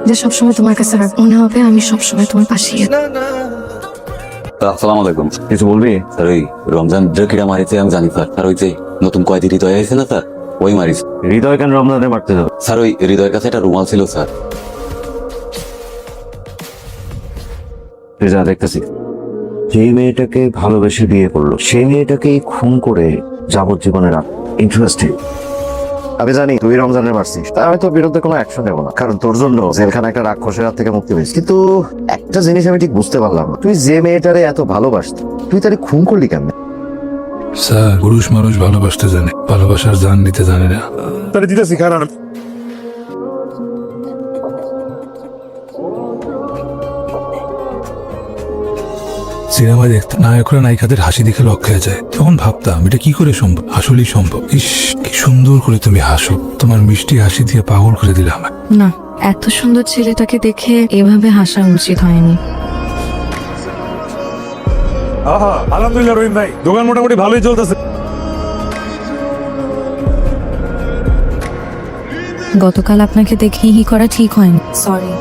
যে সবসময় তোমার কাছে রাখবো, মনে হবে আমি সবসময় তোমার পাশেই আছি। আসসালামু আলাইকুম। কিছু বলবি স্যার? ওই রমজান যে কিরা মারিছে আমি জানি স্যার। আর ওই যে নতুন কয়েদি হৃদয় আছে না স্যার, ওই মারিস। হৃদয় কেন রমজানে মারতে যাবে? স্যার ওই হৃদয়ের কাছে একটা রুমাল ছিল স্যার। যা দেখতেছি, যে মেয়েটাকে ভালোবেসে বিয়ে করলো সেই মেয়েটাকেই খুন করে যাবজ্জীবনে রাখ। ইন্টারেস্টিং। আমি জানি তুই রমজানের মারছিস, তা আমি তোর বিরুদ্ধে কোনো অ্যাকশন নেবো না, কারণ তোর জন্য জেলখানা একটা রাক্ষসের হাত থেকে মুক্তি পেয়েছি। কিন্তু একটা জিনিস আমি ঠিক বুঝতে পারলাম না, তুই যে মেয়েটারে এত ভালোবাসতি তুই তারে খুন করলি কেন? স্যার, পুরুষ মানুষ ভালোবাসতে জানে, ভালোবাসার জান নিতে জানে না। তাহলে দিতেছি কারণ সিনেমায় দেখতাম নায়করা নায়িকাদের হাসি দেখে লক হয়ে যায়, তখন ভাবতাম এটা কি করে সম্ভব। আসলেই সম্ভব। ইস, কি সুন্দর করে তুমি হাসো, তোমার মিষ্টি হাসি দিয়ে পাগল করে দিলে আমায়। না, এত সুন্দর ছেলেটাকে দেখে এভাবে হাসা উচিত হয়নি। আলহামদুলিল্লাহ রহিম ভাই, দোকান মোটামুটি ভালোই চলতেছে। গতকাল আপনাকে দেখে হি করা ঠিক হয়নি, সরি।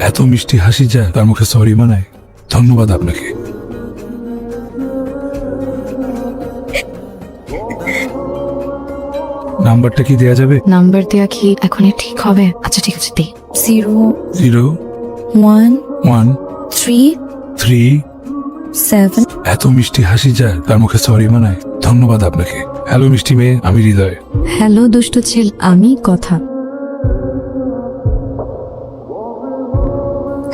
এত মিষ্টি হাসি যায় তার মুখে সরি মানায়। ধন্যবাদ আপনাকে। নাম্বারটা কি দেয়া যাবে? নাম্বার দেয়া কি এখনই ঠিক হবে? আচ্ছা ঠিক আছে, দিই। 01 01337। এত মিষ্টি হাসি যায় তার মুখে সরি মানায়। ধন্যবাদ আপনাকে। হ্যালো মিষ্টি মেয়ে, আমি হৃদয়। হ্যালো দুষ্ট ছেলে, আমি কথা।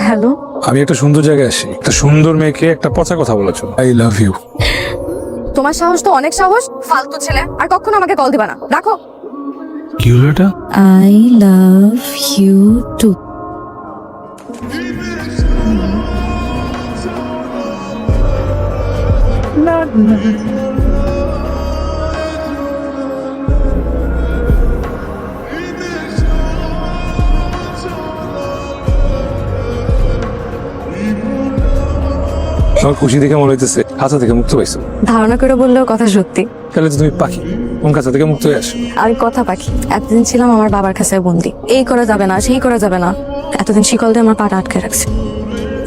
হ্যালো, আমি একটা সুন্দর জায়গায় আসি, একটা সুন্দর মেয়েকে একটা পচা কথা বলেছ। I love you. তোমার সাহস তো অনেক সাহস, ফালতু ছেলে। আর কখনো আমাকে কল দিবা না, রাখো। কি হলো এটা? I love you too. তোমার খুশি দেখে মনে হইতেছে খাঁচা থেকে মুক্ত পাইছো। ধারণা করে বললেও কথা সত্যি। তাহলে তো তুমি পাখি, কোন খাঁচা থেকে মুক্ত হয়ে আসো? আমি কথা পাখি। এতদিন ছিলাম আমার বাবার কাছে বন্দি। এই করা যাবে না, সেই করা যাবে না, এতদিন শিকল দিয়ে আমার পাটা আটকে রাখছে।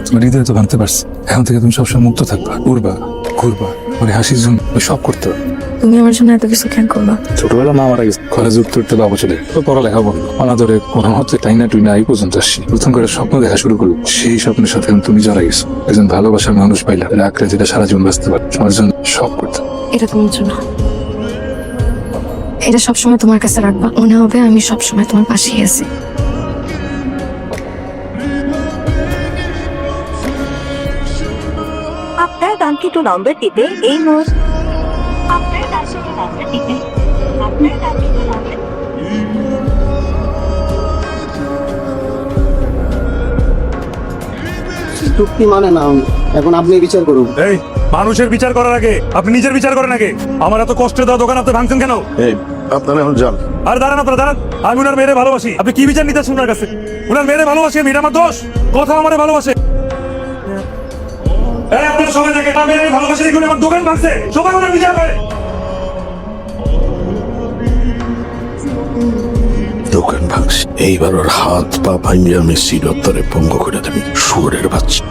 তোমার হৃদয় তো ভাঙতে পারছে। এখন থেকে তুমি সবসময় মুক্ত থাকবা, উড়বা, ঘুরবা, মানে হাসির জন্য সব করতে পারবে। তুমি আমার জন্য এত কিছু কেন করবা? ছোটবেলা মা মারা গেছে, ঘরে যুক্ত করতে বাবু চলে তো পড়ালেখা বন্ধ। অনাদরে কোনো হচ্ছে টাইনা টুইনা এই পর্যন্ত আসছি। প্রথম করে স্বপ্ন দেখা শুরু করলো, সেই স্বপ্নের সাথে এখন তুমি জড়াই গেছো। একজন ভালোবাসার মানুষ পাইলা, রাখলে যেটা সারা জীবন বাঁচতে পারে, তোমার জন্য সব করতে। এটা তোমার জন্য, এটা সবসময় তোমার কাছে রাখবা, মনে হবে আমি সবসময় তোমার পাশেই আছি। আপনার কাঙ্ক্ষিত নম্বরটিতে এই মুহূর্তে আপনার কাঙ্ক্ষিত নম্বরটিতে আপনার কাঙ্ক্ষিত নম্বর চুক্তি মানে না, এখন আপনি বিচার করুন। এই মানুষের বিচার করার আগে আপনি নিজের বিচার করেন আগে। আমার এত কষ্ট দেওয়া দোকান আপনি ভাঙছেন কেন? আপনারা এখন যান। আর দাঁড়ান, আপনারা দাঁড়ান। আমি ওনার মেয়েরে ভালোবাসি, আপনি কি বিচার নিতেছেন ওনার কাছে? ওনার মেয়েরে ভালোবাসি আমি, এটা আমার দোষ? কথা আমারে ভালোবাসে। এই আপনারা সবাই দেখে আমার মেয়েরে ভালোবাসে দেখুন, আমার দোকান ভাঙছে, সবাই ওনার বিচার করে। দোকান ভাঙছে, এইবার ওর হাত পা ভাঙিয়ে আমি সিরত্তরে ভঙ্গ করে দেবি, শুয়োরের বাচ্চা।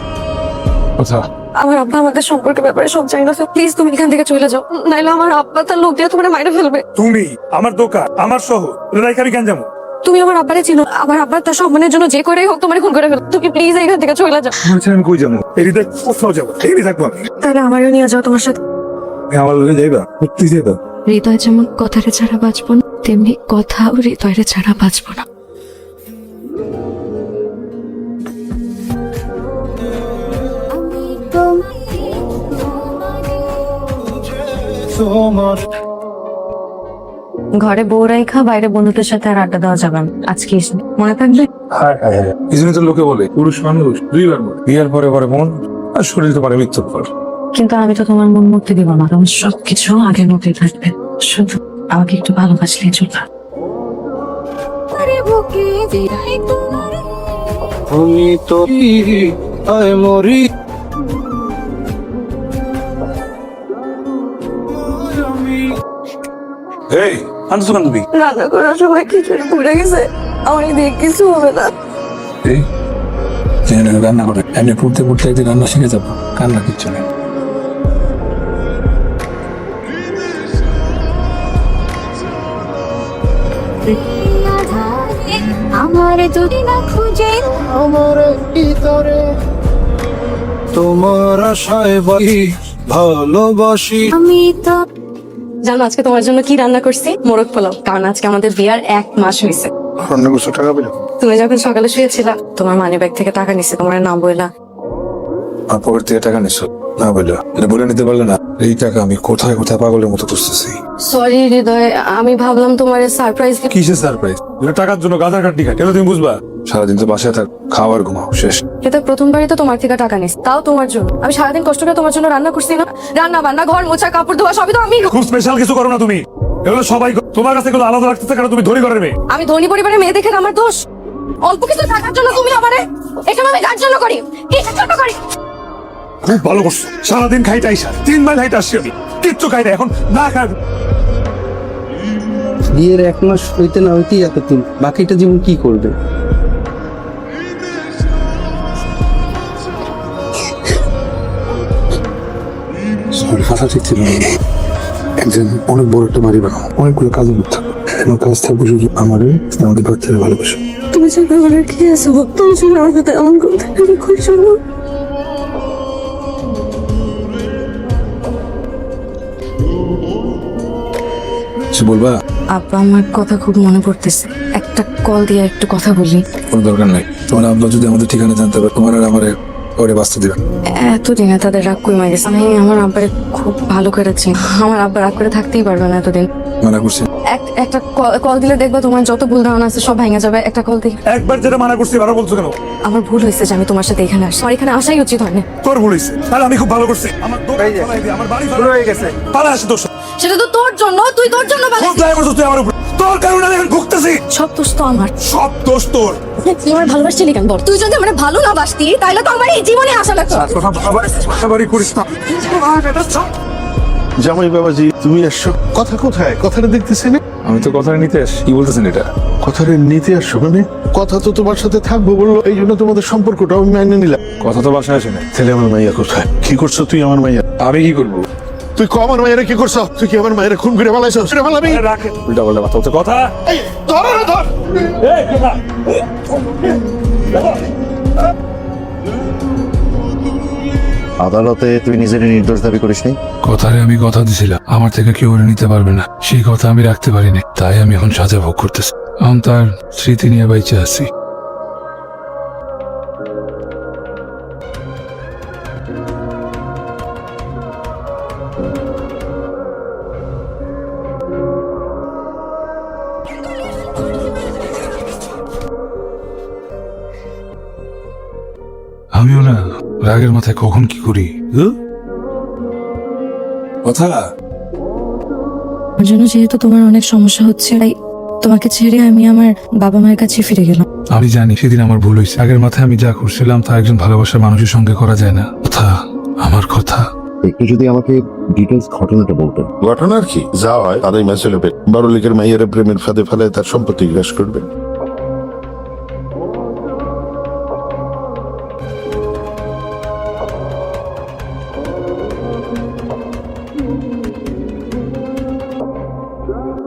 কথা আমার আব্বা আমাদের সম্পর্কের ব্যাপারে সব জানি না। প্লিজ তুমি এখান থেকে চলে যাও, নাইলে আমার আব্বা তার লোক দিয়ে তোমার মাইরে ফেলবে। তুমি আমার দোকান, আমার শহর, রাইখা আমি কেন যাবো? তুমি আমার আব্বারে চিনো, আমার আব্বার তার সম্মানের জন্য যে করেই হোক তোমার খুন করে ফেলো। তুমি প্লিজ এখান থেকে চলে যাও। আমি কই যাবো? এই হৃদয় কোথাও যাবো, এই থাকবো আমি। তাহলে আমারও নিয়ে যাও তোমার সাথে। আমার লোকে যাইবা, সত্যি যাইবা? হৃদয় যেমন কথারে ছাড়া বাঁচবো না, তেমনি কথাও হৃদয়ের ছাড়া বাঁচবো না। ঘরে বউ রাইখা বাইরে বন্ধুদের সাথে আর আড্ডা দেওয়া যাবে না। আজকে এসে মনে থাকবে। এই জন্য তো লোকে বলে পুরুষ মানুষ দুইবার মরে, বিয়ের পরে পরে মন আর শরীর তো পারে মৃত্যুর পর। কিন্তু আমি তো তোমার মন মুক্তি দিব না, তোমার সবকিছু আগের মতোই থাকবে। শুধু আমাকে একটু ভালোবাসলেই চলবে। আমি তো মরি এই আনছো কেন তুমি? রান্না করার সময় খিচুড়ি পুড়ে গেছে, আমার দিয়ে কিছু হবে না। এই রান্না করে এমনি পড়তে পড়তে একদিন রান্না শিখে যাবো, কান্না কিচ্ছু নেই। আমার যদি না খুঁজে আমার ভিতরে তোমার আশায় বাকি ভালোবাসি। আমি তো জানো আজকে তোমার জন্য কি রান্না করছি? মোরগ পোলাও। কারণ আজকে আমাদের বিয়ার 1 মাস হয়েছে। রান্না করছো টাকা পেলে? তুমি যখন সকালে শুয়েছিলা তোমার মানি ব্যাগ থেকে টাকা নিছে, তোমার নাম বইলা। আর পকেট থেকে টাকা নিচ্ছ না বললো, এটা বলে নিতে পারলে না? এই টাকা আমি কোথায় কোথায় পাগলের মতো খুঁজতেছি। সরি হৃদয়, আমি ভাবলাম তোমার সারপ্রাইজ। কিসের সারপ্রাইজ? টাকার জন্য গাঁজার কাটনি খায়, কেন তুমি বুঝবা? সারাদিন তো বাসায় থাক, খাওয়ার ঘুমাও, শেষ। এটা প্রথমবারই তো তোমার থেকে টাকা নিস, তাও তোমার জন্য। আমি সারাদিন কষ্ট করে তোমার জন্য রান্না করছি না? রান্না বান্না, ঘর মোছা, কাপড় ধোয়া সবই তো আমি। খুব স্পেশাল কিছু করো না তুমি, এগুলো সবাই করে। তোমার কাছে এগুলো আলাদা রাখতেছে কারণ তুমি ধনী ঘরের মেয়ে। আমি ধনী পরিবারের মেয়ে দেখে আমার দোষ? অল্প কিছু টাকার জন্য তুমি আমারে এখানে আমি কার জন্য করি? কিসের জন্য করি? খুব ভালো করছো, সারাদিন খাইতে আইসা 3 মাইল হাইতে আসছি আমি, কিচ্ছু খাই না, এখন না খাই। বিয়ের 1 মাস হইতে না হইতেই এতদিন, বাকিটা জীবন কি করবে? কথা ঠিক ছিল না। একজন অনেক বড় একটা বাড়ি বানাবো, অনেকগুলো কাজ করতে হবে। আমার কাজ থাকবে শুধু আমাদের ঘর থেকে ভালোবাসো। তুমি জানো আমার আর কি আছে? তুমি শুনে আমার সাথে এমন করতে আমি খুশি হবো। কিছু বলবা? আব্বা, আমার কথা খুব মনে পড়তেছে, একটা কল দিয়ে একটু কথা বলি। কোনো দরকার নাই। তোমার আব্বা যদি আমাদের ঠিকানা জানতে পারে, তোমার আর আমার ওরে বাঁচতে দিবেন। এতদিনে তাদের রাগ কমে গেছে। আমি আমার আব্বারে খুব ভালো করেছি। আমার আব্বা রাগ করে থাকতেই পারবে না এতদিন। মানা করছি। একটা কল দিলে দেখবো তোমার যত ভুল ধারণা আছে সব ভেঙে যাবে। একটা কল দিই। একবার যেটা মানা করছি আরো বলছো কেন? আমার ভুল হয়েছে যে আমি তোমার সাথে এখানে আসছি, আমার এখানে আসাই উচিত হয়নি। তোর ভুল হয়েছে, তাহলে আমি খুব ভালো করছি। আমার দোকান চালাই দিয়ে, আমার বাড়ি ভালো হয়ে গেছে, পালা আসে দোষ। সেটা তো তোর জন্য, তুই তোর জন্য খুব দায় করছিস তুই আমার উপর, তোর কারণে আমি এখন ভুগতেছি। সব দোষ তো আমার। সব দোষ তোর। তুই আমার ভালোবাসছিলি কেন বল? তুই যদি আমার ভালো না বাসতি তাহলে তো আমার এই জীবনে আসা লাগতো। কথা বাড়াবাড়ি করিস না। জামাই বাবাজি তুমি আসছো, কথা কোথায়? কথাটা দেখতেছি না। আমি তো কথা নিতে আসি। কি বলতেছেন এটা? কথাটা নিতে আসছো মানে? কথা তো তোমার সাথে থাকবো বললো, এই জন্য তোমাদের সম্পর্কটা আমি মেনে নিলাম। কথা তো বাসায় আসে না। তাহলে আমার মাইয়া কোথায়? কি করছো তুই আমার মাইয়া? আমি কি করবো? তুই আমার মায়েরা কি করছো? তুই কি আমার মায়েরা খুন করে ফেলাইছো? সেটা ফেলাবি? রাখে উল্টা পাল্টা কথা বলতে। কথা। এই, ধর ওরে, ধর। এই, কথা। আদালতে তুই নিজের নির্দোষ দাবি করিসনি? কথারে আমি কথা দিছিলাম আমার থেকে কেউ ওরে নিতে পারবে না, সেই কথা আমি রাখতে পারিনি, তাই আমি এখন সাজা ভোগ করতেছি। এখন তার স্মৃতি নিয়ে বাইচে আছি। আমিও না রাগের মাথায় কখন কি করি। কথা আমার জন্য যেহেতু তোমার অনেক সমস্যা হচ্ছে, তাই তোমাকে ছেড়ে আমি আমার বাবা মায়ের কাছে ফিরে গেলাম। আমি জানি সেদিন আমার ভুল হয়েছে। আগের মাথায় আমি যা করছিলাম তা একজন ভালোবাসার মানুষের সঙ্গে করা যায় না। কথা, আমার কথা। একটু যদি আমাকে ডিটেলস ঘটনাটা বলতেন। ঘটনার কি যা হয় তাদের মেসেলে বড় লিখের মাইয়েরা প্রেমের ফাঁদে ফেলে তার সম্পত্তি গ্রাস করবে।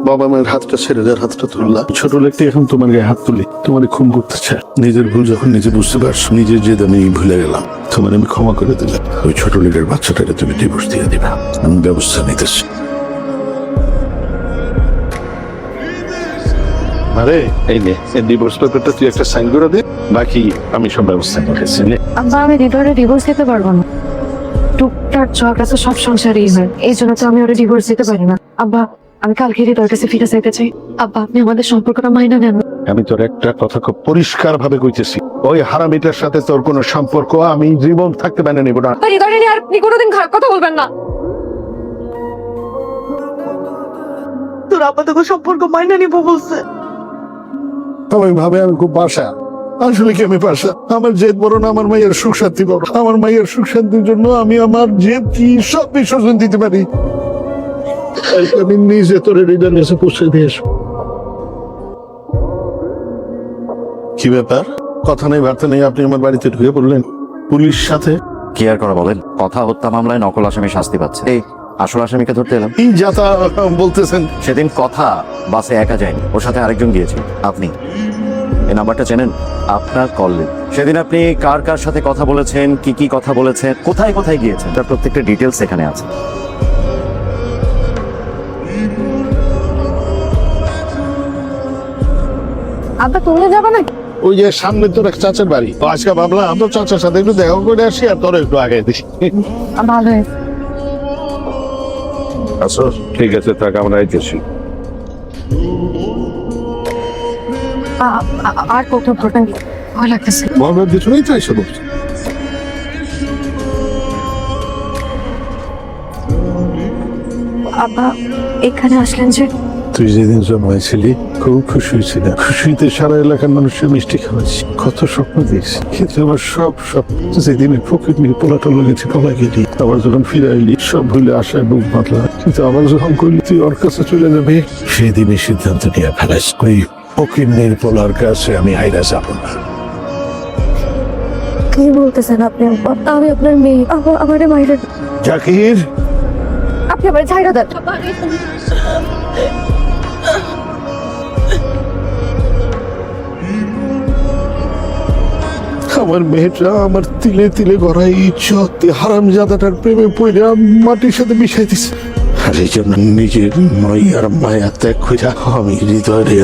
বাবা মায়ের হাতটা ছেড়ে দেওয়ার হাতটা তুললা। ছোট লেখতে এখন তোমার গায়ে হাত তুলি, তোমার খুন করতে চায়। নিজের ভুল যখন নিজে বুঝতে পারছো, নিজের জেদ আমি ভুলে গেলাম, তোমার আমি ক্ষমা করে দিলাম। ওই ছোট লেখের বাচ্চাটাকে তুমি ডিভোর্স দিয়ে দিবা, আমি ব্যবস্থা নিতেছি। আরে এই নে, এই ডিভোর্স পেপারটা তুই একটা সাইন করে দে, বাকি আমি সব ব্যবস্থা নিতেছি। আব্বা, আমি হৃদয়ের ডিভোর্স দিতে পারবো না। টুকটাক ঝগড়া তো সব সংসারেই হয়, এই জন্য তো আমি ওরা ডিভোর্স দিতে পারি না। আব্বা, আমি কালকে হৃদয়ের কাছে ফিরে চাইতে চাই। আব্বা, আপনি আমাদের সম্পর্কটা মাইনা নেন। আমি তোর একটা কথা খুব পরিষ্কার ভাবে কইতেছি, ওই হারামিটার সাথে তোর কোনো সম্পর্ক আমি জীবন থাকতে মেনে নিব না। হৃদয় নিয়ে আর আপনি কোনোদিন খারাপ কথা বলবেন না। তোর আপাতত সম্পর্ক মাইনা নিব বলছে। সবাই ভাবে আমি খুব বাসা, আসলে কি আমি বাসা? আমার জেদ বড় না, আমার মায়ের সুখ শান্তি বড়। আমার মায়ের সুখ শান্তির জন্য আমি আমার জেদ কি সব বিসর্জন দিতে পারি। আমি নিজে তোর হৃদয় এসে পৌঁছে দিয়ে আসবো। কি ব্যাপার? কথা নেই বার্তা নেই, আপনি আমার বাড়িতে ঢুকে পড়লেন পুলিশ সাথে। কি আর করা বলেন, কথা হত্যা মামলায় নকল আসামি শাস্তি পাচ্ছে, এই আসল আসামিকে ধরতে এলাম। কি যাতা বলতেছেন? সেদিন কথা বাসে একা যায়নি, ওর সাথে আরেকজন গিয়েছে, আপনি। এই নাম্বারটা চেনেন? আপনার কল নেই। সেদিন আপনি কার কার সাথে কথা বলেছেন, কি কি কথা বলেছেন, কোথায় কোথায় গিয়েছেন, তার প্রত্যেকটা ডিটেলস এখানে আছে। আব্বা তুমি যাবে না? ওই যে সামনে তোর এক চাচার বাড়ি, তো আজকে ভাবলাম তোর চাচার সাথে একটু দেখা করে আসি আর তোর একটু আগে দিই। ভালো হয়েছে। আচ্ছা ঠিক আছে, থাক, আমরা আইতেছি। আর কোথাও ঘটনা ভয় লাগতেছে। ভাবলাম কিছু নেই, চাই শুধু আব্বা এখানে আসলেন যে? তুই যেদিন জন্মাইছিলি খুব খুশি হয়েছিল, খুশিতে সারা এলাকার মানুষের মিষ্টি খাওয়াচ্ছি, কত স্বপ্ন দিয়েছি, কিন্তু আমার সব স্বপ্ন যেদিন ফকির নিয়ে পোলাটা লেগেছে পলা গেলি, আবার যখন ফিরে এলি সব ভুলে আশায় বুক বাঁধলা, কিন্তু আবার যখন করলি তুই ওর কাছে চলে যাবে, সেদিনই সিদ্ধান্ত নিয়ে ফেলাস ওই ফকির নিয়ে পোলার কাছে আমি হাইরা যাবো না। কি বলতেছেন আপনি আব্বা? আমি আপনার মেয়ে, আমার মায়ের। জাকির, আপনি আমার ছাইরা দেন। আমার মেয়েটা আমার তিলে তিলে গড়াই ইজ্জত হারামজাদাটার প্রেমে পড়ে মাটির সাথে মিশাই দিছে, আর এই জন্য নিজের মাইয়ার মায়া ত্যাগ করে আমি হৃদয়ে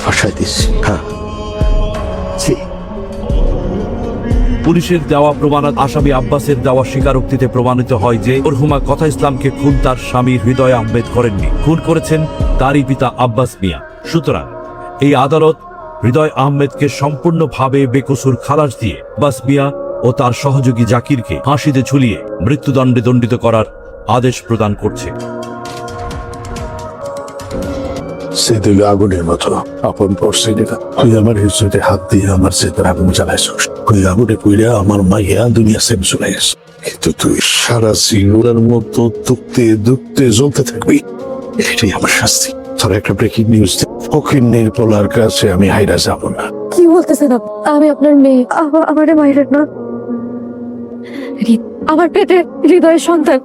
ভাসাই দিচ্ছি। হ্যাঁ, পুলিশের দেওয়া প্রমাণাত আসামি আব্বাসের দেওয়া স্বীকারোক্তিতে প্রমাণিত হয় যে মরহুমা কথা ইসলামকে খুন তার স্বামী হৃদয় আহমেদ করেননি, খুন করেছেন তারই পিতা আব্বাস মিয়া। সুতরাং এই আদালত হৃদয় আহমেদকে সম্পূর্ণভাবে বেকসুর খালাস দিয়ে আব্বাস মিয়া ও তার সহযোগী জাকিরকে ফাঁসিতে ঝুলিয়ে মৃত্যুদণ্ডে দণ্ডিত করার আদেশ প্রদান করছে। সে দিল আগুনের মতো আপন পড়ছে না, তুই আমার হিসেবে হাত দিয়ে আমার চেতনা আগুন জ্বালাইছ, তুই আগুনে পুইরা আমার মাইয়া দুনিয়া সেম চলে গেছে, কিন্তু তুই সারা জীবনের মতো দুঃখতে দুঃখতে জ্বলতে থাকবি, এটাই আমার শাস্তি। তোর একটা ব্রেকিং নিউজ, ফকির নির্পলার কাছে আমি হাইরা যাব না। কি বলতেছেন আপনি? আমি আপনার মেয়ে, আমার মায়ের না, আমার পেটে হৃদয়ের সন্তান।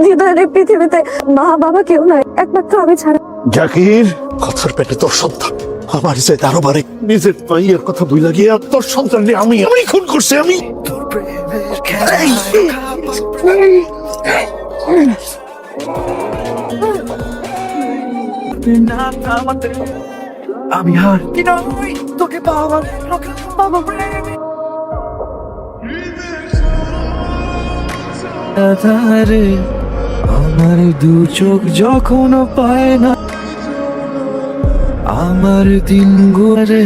হৃদয়ের পৃথিবীতে মা বাবা কেউ নাই, একমাত্র আমি ছাড়া। জাকির, কথার পেটে তোর সন্তান, আমার যে আরো বারে নিজের মাইয়ের কথা ভুলে গিয়ে তোর সন্তান আমি খুন করছি, আমি তোর প্রেমের খেলায় আমি আর তোকে পাওয়া আমার দু চোখ যখন পায় না, আমার দিন গুরে